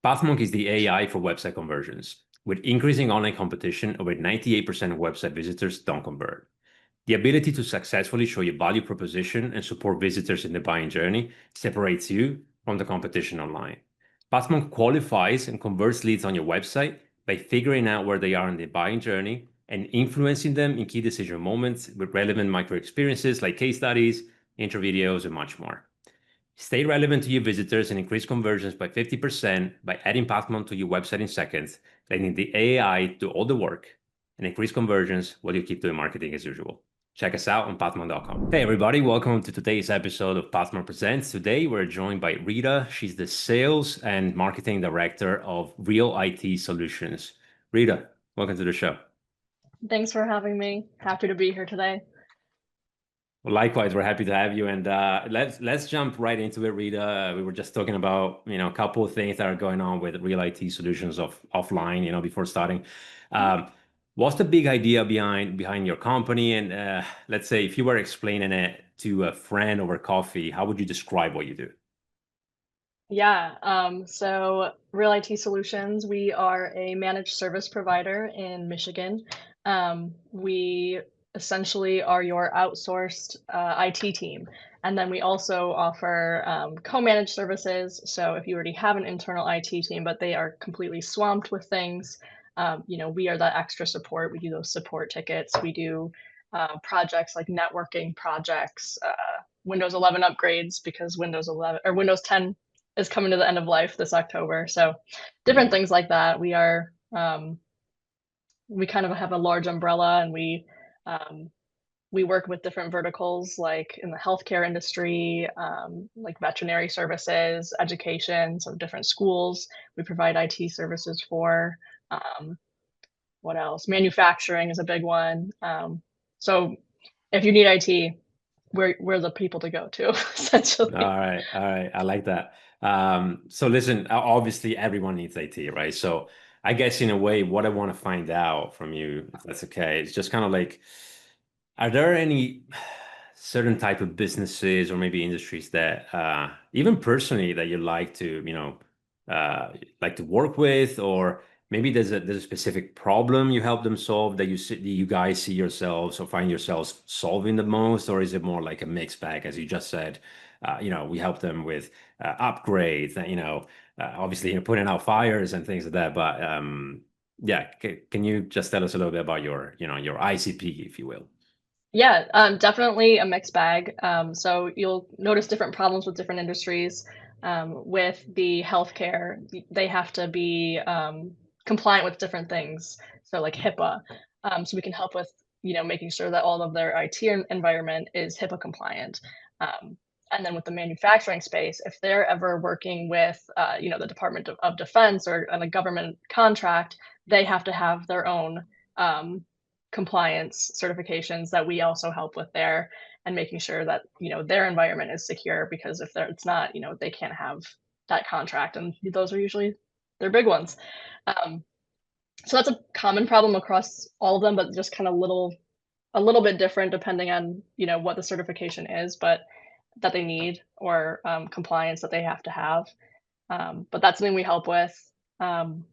Pathmonk is the AI for website conversions. With increasing online competition, over 98% of website visitors don't convert. The ability to successfully show your value proposition and support visitors in the buying journey separates you from the competition online. Pathmonk qualifies and converts leads on your website by figuring out where they are in the buying journey and influencing them in key decision moments with relevant micro experiences like case studies, intro videos, and much more. Stay relevant to your visitors and increase conversions by 50% by adding Pathmon to your website in seconds, letting the AI do all the work and increase conversions while you keep doing marketing as usual. Check us out on pathmon.com. Hey, everybody, welcome to today's episode of Pathmon Presents. Today, we're joined by Rita. She's the Sales and Marketing Director of Real IT Solutions. Rita, welcome to the show. Thanks for having me. Happy to be here today. Well, likewise, we're happy to have you, and let's jump right into it, Rita. We were just talking about a couple of things that are going on with Real IT Solutions of offline, before starting. Um, what's the big idea behind your company? And let's say if you were explaining it to a friend over coffee, how would you describe what you do? So Real IT Solutions, we are a managed service provider in Michigan. We essentially are your outsourced IT team. And then we also offer co-managed services. So if you already have an internal IT team, but they are completely swamped with things, we are that extra support. We do those support tickets. We do projects like networking projects, Windows 11 upgrades because Windows 11 or Windows 10 is coming to the end of life this October. So different things like that. We kind of have a large umbrella, and we work with different verticals like in the healthcare industry, like veterinary services, education, so different schools. We provide IT services for. Um, what else? Manufacturing is a big one. So if you need IT, we're the people to go to, essentially. All right. I like that. So listen, obviously everyone needs IT, right? So I guess in a way, what I want to find out from you, if that's okay, it's just kind of like, are there any certain type of businesses or maybe industries that even personally that you like to, like to work with, or maybe there's a specific problem you help them solve that you guys see yourselves or find yourselves solving the most, or is it more like a mixed bag, as you just said? We help them with upgrades, obviously putting out fires and things like that. But yeah, can you just tell us a little bit about your ICP, if you will? Definitely a mixed bag. So you'll notice different problems with different industries. With the healthcare, they have to be compliant with different things. So like HIPAA. So we can help with making sure that all of their IT environment is HIPAA compliant. Um, and then with the manufacturing space, if they're ever working with the Department of Defense or on a government contract, they have to have their own compliance certifications that we also help with there, and making sure that their environment is secure, because if it's not, they can't have that contract, and those are usually their big ones. um, so that's a common problem across all of them, but just kind of a little bit different depending on what the certification is, but that they need, or compliance that they have to have. But that's something we help with. Um,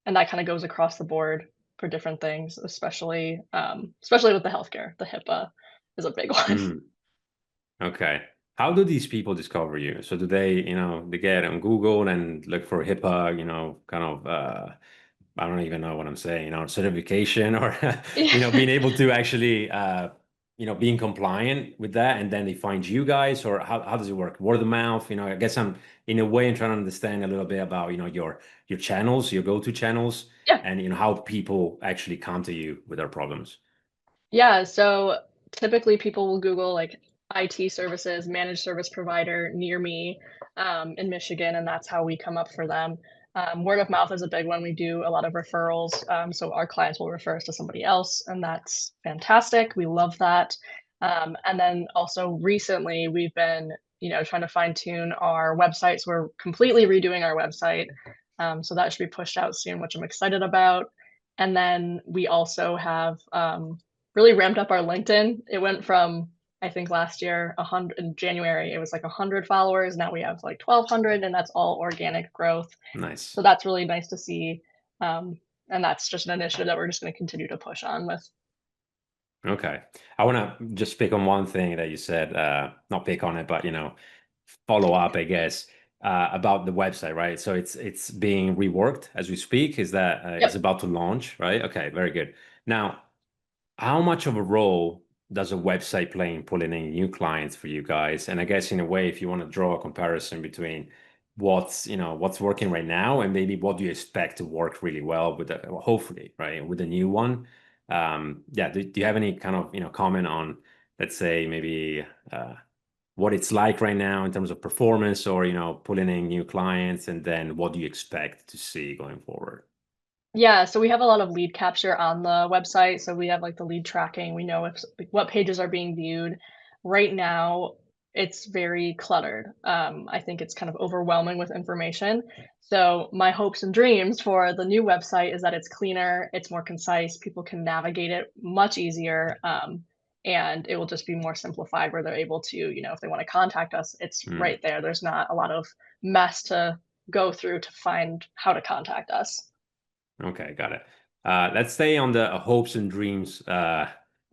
and that kind of goes across the board for different things, especially with the healthcare. The HIPAA is a big one. Mm, okay. How do these people discover you? So do they get on Google and look for HIPAA, kind of I don't even know what I'm saying, certification or being able to actually being compliant with that, and then they find you guys, or how does it work? Word of mouth, I guess I'm in a way I'm trying to understand a little bit about, your channels, your go-to channels, Yeah. and how people actually come to you with their problems. Yeah, so typically people will Google like IT services, managed service provider near me, in Michigan, and that's how we come up for them. Word of mouth is a big one. We do a lot of referrals, so our clients will refer us to somebody else, and that's fantastic. We love that. And then also recently, we've been, trying to fine tune our websites. We're completely redoing our website, so that should be pushed out soon, which I'm excited about. And then we also have really ramped up our LinkedIn. It went from I think last year, 100 in January, it was like 100 followers. Now we have like 1,200, and that's all organic growth. Nice. So that's really nice to see. Um, and that's just an initiative that we're just going to continue to push on with. Okay. I want to just pick on one thing that you said, not pick on it, but follow up, I guess, about the website, right? So it's being reworked as we speak. Is that it's Yep. about to launch, right? Okay, very good. Now, how much of a role does a website play in pulling in new clients for you guys? And I guess in a way, if you want to draw a comparison between what's working right now and maybe what do you expect to work really well with the, well, hopefully, right, with the new one. Yeah, do you have any kind of, comment on, let's say maybe what it's like right now in terms of performance or, pulling in new clients, and then what do you expect to see going forward? Yeah, so we have a lot of lead capture on the website. So we have like the lead tracking. We know if like, what pages are being viewed. Right now, it's very cluttered. I think it's kind of overwhelming with information. So my hopes and dreams for the new website is that it's cleaner, it's more concise, people can navigate it much easier, and it will just be more simplified where they're able to, if they want to contact us, it's Hmm. right there. There's not a lot of mess to go through to find how to contact us. Okay, got it. Let's stay on the hopes and dreams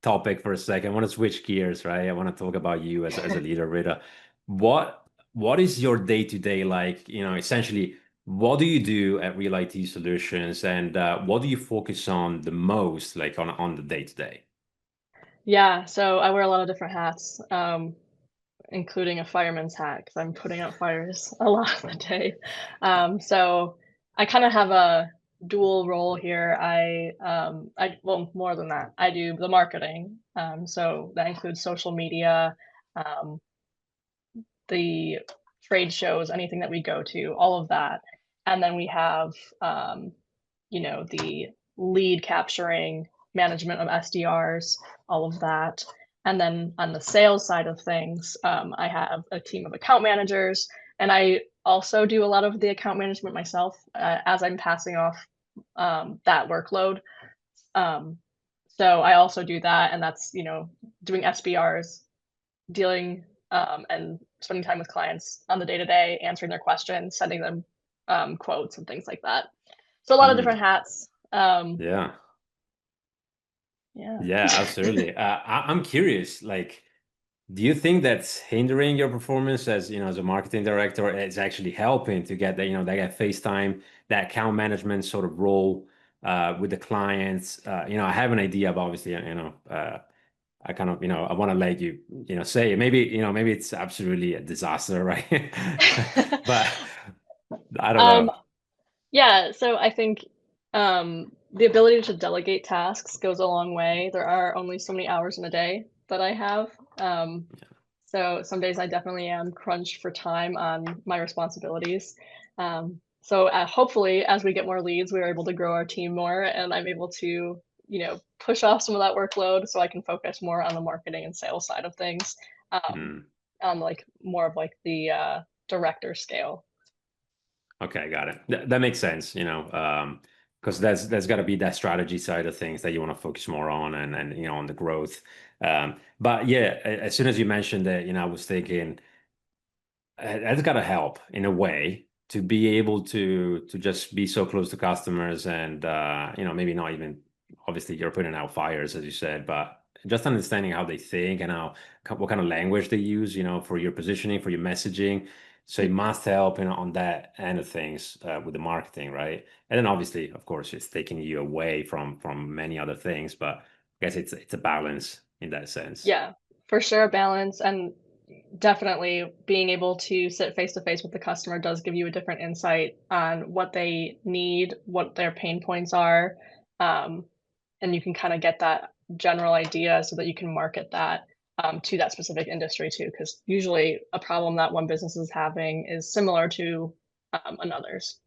topic for a second. I want to switch gears, right? I want to talk about you as a leader, Rita. What is your day-to-day like? Essentially, what do you do at Real IT Solutions, and what do you focus on the most, like on the day-to-day? Yeah, so I wear a lot of different hats, including a fireman's hat because I'm putting out fires a lot of the day. So I kind of have a dual role here. Well, more than that, I do the marketing. So that includes social media, um, the trade shows, anything that we go to, all of that. And then we have, um, the lead capturing, management of SDRs, all of that. And then on the sales side of things, I have a team of account managers, and I also do a lot of the account management myself as I'm passing off that workload. Um, so I also do that, and that's doing SBRs, dealing and spending time with clients on the day to day, answering their questions, sending them quotes and things like that. So a lot of different Hmm. hats. Yeah. Yeah. Yeah, absolutely. I'm curious, like, do you think that's hindering your performance as, as a marketing director, or it's actually helping to get that, that FaceTime, that account management sort of role with the clients? I have an idea of obviously, I kind of, I want to let you, say it. Maybe, maybe it's absolutely a disaster, right? But I don't um, know. yeah, so I think the ability to delegate tasks goes a long way. There are only so many hours in a day that I have. Um, so some days I definitely am crunched for time on my responsibilities. So hopefully, as we get more leads, we are able to grow our team more, and I'm able to, push off some of that workload so I can focus more on the marketing and sales side of things, um, Hmm. on like more of like the director scale. Okay, got it. That makes sense, because there's got to be that strategy side of things that you want to focus more on, and on the growth. But yeah, as soon as you mentioned that, I was thinking that's got to help in a way to be able to just be so close to customers, and maybe not even, obviously you're putting out fires as you said, but just understanding how they think and what kind of language they use, for your positioning, for your messaging. So it must help, on that end of things with the marketing, right? And then obviously, of course, it's taking you away from many other things, but I guess it's a balance in that sense. Yeah, for sure, balance, and definitely being able to sit face to face with the customer does give you a different insight on what they need, what their pain points are, um, and you can kind of get that general idea so that you can market that to that specific industry too. Because usually, a problem that one business is having is similar to another's.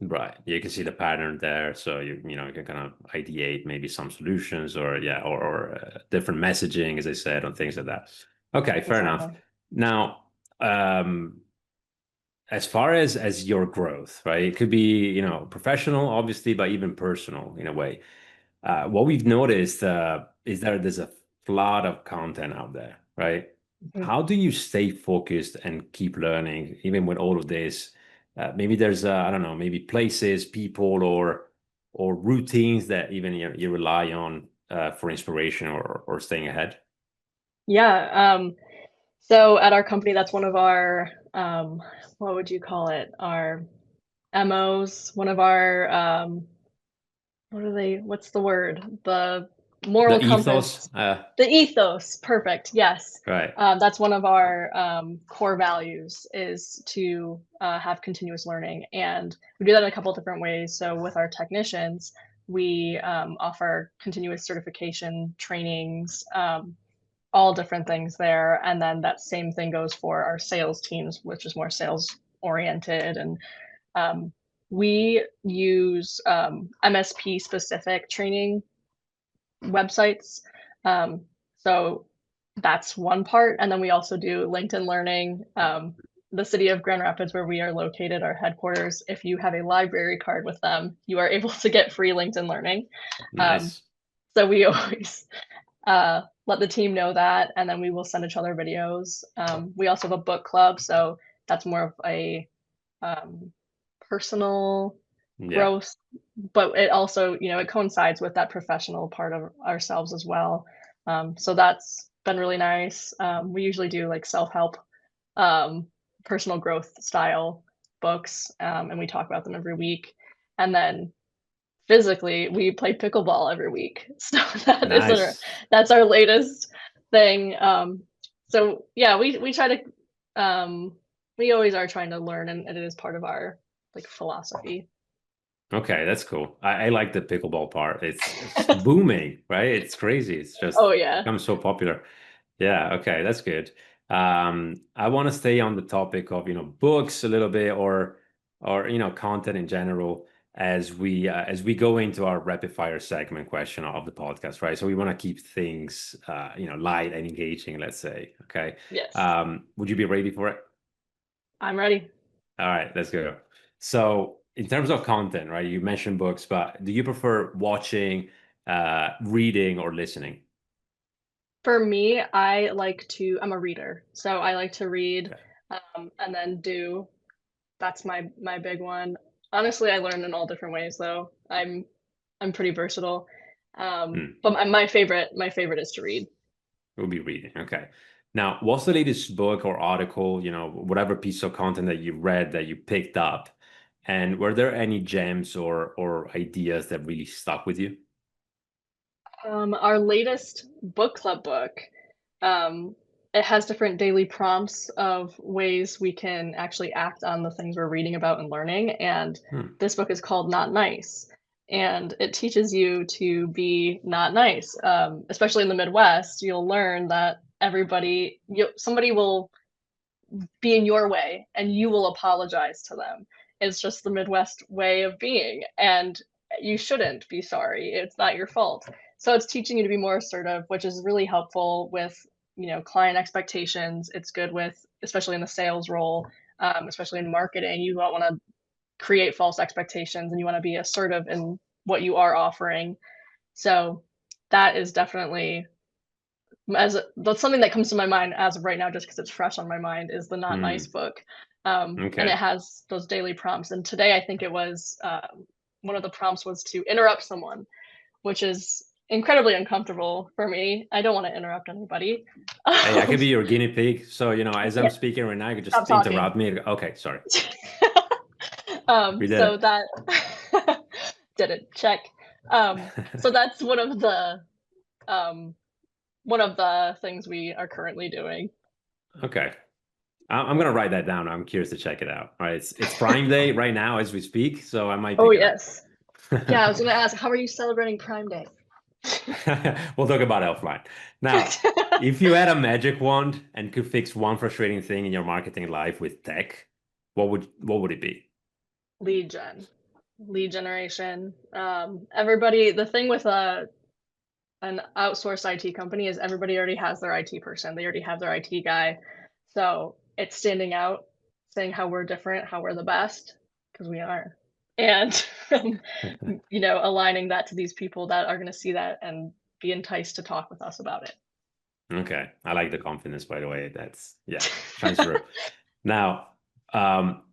Right. You can see the pattern there. So you can kind of ideate maybe some solutions, or yeah, or different messaging, as I said, on things like that. Okay, fair enough. Exactly. Now, as far as your growth, right? It could be, professional, obviously, but even personal in a way. What we've noticed is there's a flood of content out there, right? Mhm. How do you stay focused and keep learning even with all of this? Maybe there's I don't know, maybe places, people, or routines that even you rely on for inspiration or staying ahead. Yeah. So at our company, that's one of our, what would you call it? Our MOs, one of our, what's the word? The moral The ethos, compass. The ethos, perfect, yes. right? That's one of our, core values is to, have continuous learning, and we do that in a couple different ways. So with our technicians, we, offer continuous certification trainings, all different things there, and then that same thing goes for our sales teams, which is more sales oriented, and um, we use MSP specific training websites. Um, so that's one part. And then we also do LinkedIn Learning. The city of Grand Rapids, where we are located, our headquarters, if you have a library card with them, you are able to get free LinkedIn Learning. Um, Nice. so we always let the team know that, and then we will send each other videos. We also have a book club, so that's more of a um, personal Yeah. growth, but it also, it coincides with that professional part of ourselves as well. So that's been really nice. We usually do like self-help, um, personal growth style books, and we talk about them every week. And then physically, we play pickleball every week. So Nice. that's our latest thing. So yeah, we try to we always are trying to learn, and it is part of our like philosophy. Okay, that's cool. I like the pickleball part. It's booming, right? It's crazy. It's just Oh yeah. become so popular. Yeah, okay, that's good. I want to stay on the topic of, books a little bit or content in general as we go into our rapid fire segment question of the podcast, right? So we want to keep things light and engaging, let's say. Okay. Yes. Would you be ready for it? I'm ready. All right, let's go. So, in terms of content, right? You mentioned books, but do you prefer watching, reading, or listening? For me, I'm a reader. So I like to read, and then do that's my big one. Honestly, I learn in all different ways though. I'm pretty versatile. Hmm. But my favorite is to read. We'll be reading. Okay. Now, what's the latest book or article, whatever piece of content that you read that you picked up? And were there any gems or ideas that really stuck with you? Our latest book club book, um, it has different daily prompts of ways we can actually act on the things we're reading about and learning. And Hmm. this book is called Not Nice. And it teaches you to be not nice. Especially in the Midwest, you'll learn that somebody will be in your way and you will apologize to them. It's just the Midwest way of being. And you shouldn't be sorry. It's not your fault. So it's teaching you to be more assertive, which is really helpful with, client expectations. It's good with, especially in the sales role, especially in marketing. You don't want to create false expectations and you want to be assertive in what you are offering. So that is definitely that's something that comes to my mind as of right now, just because it's fresh on my mind, is the Not Nice Hmm. book. And it Okay. has those daily prompts. And today, I think it was one of the prompts was to interrupt someone, which is incredibly uncomfortable for me. I don't want to interrupt anybody. Hey, I could Um, be your guinea pig. So, as I'm yeah, speaking right now, you could stop just talking. interrupt me. Okay, sorry. We did So it. that did it. Check. So that's um, one of the things we are currently doing. Okay. I'm gonna write that down. I'm curious to check it out. All right, it's Prime Day right now as we speak, so I might Oh pick it up. yes. Yeah, I was gonna ask, how are you celebrating Prime Day? We'll talk about it offline. Now, if you had a magic wand and could fix one frustrating thing in your marketing life with tech, what would it be? Lead gen, lead generation. Everybody, the thing with an outsourced IT company is everybody already has their IT person. They already have their IT guy. So it's standing out, saying how we're different, how we're the best, because we are. And aligning that to these people that are going to see that and be enticed to talk with us about it. Okay. I like the confidence, by the way. That's, yeah, shines through. Now, um,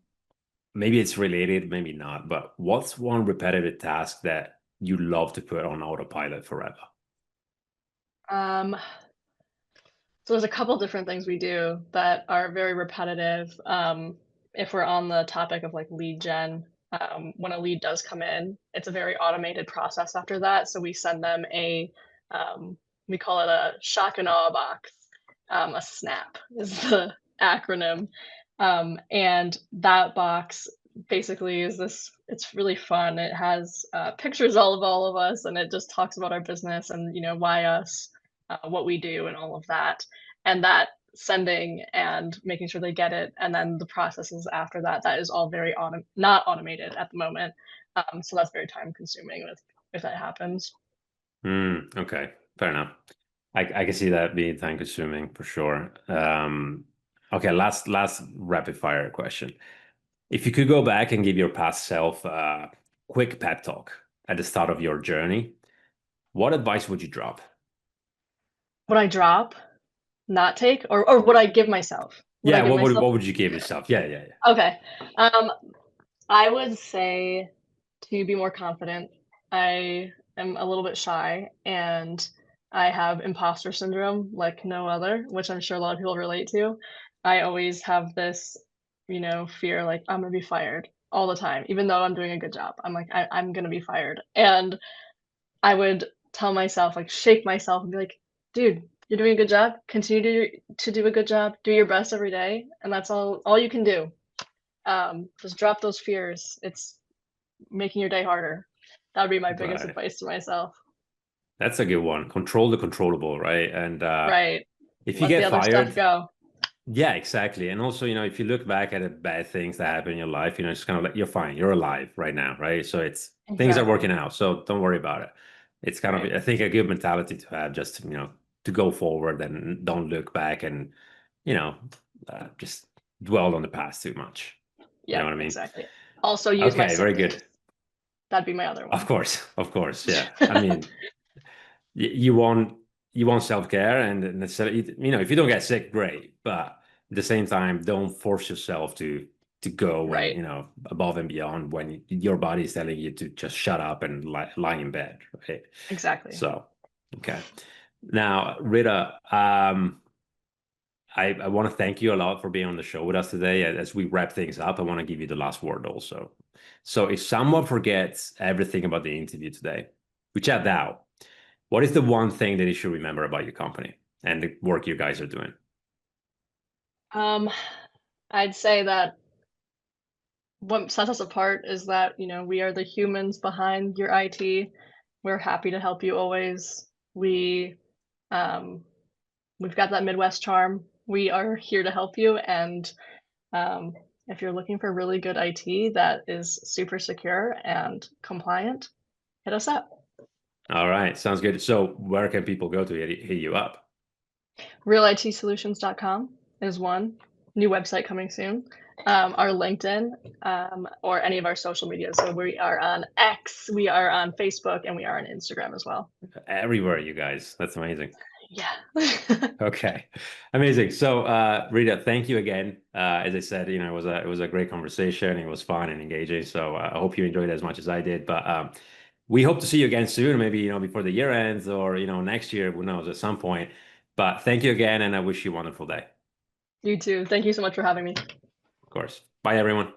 maybe it's related, maybe not, but what's one repetitive task that you love to put on autopilot forever? Um, So there's a couple different things we do that are very repetitive. If we're on the topic of like lead gen, when a lead does come in, it's a very automated process after that. So we send them um, we call it a shock and awe box. A SNAP is the acronym. And that box basically is this, it's really fun. It has pictures all of us, and it just talks about our business and, why us, what we do and all of that. And that sending and making sure they get it, and then the processes after that, that is all very not automated at the moment. So that's very time consuming if that happens. Okay, fair enough. I can see that being time consuming for sure. Okay, last rapid fire question. If you could go back and give your past self a quick pep talk at the start of your journey, what advice would you drop? Would I drop, not take, or would I give myself? Would I Yeah, give myself? what would you give yourself? Yeah, yeah, Okay. Um, I would say to be more confident. I am a little bit shy, and I have imposter syndrome like no other, which I'm sure a lot of people relate to. I always have this, fear like I'm gonna be fired all the time, even though I'm doing a good job. I'm like, I'm gonna be fired. And I would tell myself, like, shake myself and be like, dude, you're doing a good job. Continue to do a good job. Do your best every day. And that's all you can do. Just drop those fears. It's making your day harder. That would be my yeah. biggest Right. advice to myself. That's a good one. Control the controllable, right? And Right. if you Let the get other stuff fired, go. yeah, exactly. And also, if you look back at the bad things that happen in your life, it's kind of like you're fine. You're alive right now, right? So it's things are Exactly. working out. So don't worry about it. It's kind of, Right. I think, a good mentality to have just, to go forward and don't look back and, you know, just dwell on the past too much. You know Yep, what I mean? exactly. Also use my Okay, sick very good. days. That'd be my other Of one. course, of course. Yeah. I mean, you want self-care and necessarily, if you don't get sick, great, but at the same time don't force yourself to go and Right. above and beyond when your body is telling you to just shut up and lie in bed, right? Exactly. So okay, now Rita, I want to thank you a lot for being on the show with us today. As we wrap things up, I want to give you the last word also. So if someone forgets everything about the interview today, which I doubt, what is the one thing that you should remember about your company and the work you guys are doing? Um, I'd say that what sets us apart is that, we are the humans behind your IT. We're happy to help you always. Um, we've got that Midwest charm. We are here to help you, and Um, if you're looking for really good IT that is super secure and compliant, hit us up. All right, sounds good. So where can people go to hit you up? RealITSolutions.com is one. New website coming soon. Our LinkedIn, or any of our social media. So we are on X, we are on Facebook, and we are on Instagram as well. Everywhere, you guys. That's amazing. Yeah. Okay, amazing. So, Rita, thank you again. As I said, it was a great conversation. It was fun and engaging. So, I hope you enjoyed it as much as I did. But we hope to see you again soon. Maybe before the year ends, or next year. Who knows? At some point. But thank you again, and I wish you a wonderful day. You too. Thank you so much for having me. Of course. Bye, everyone.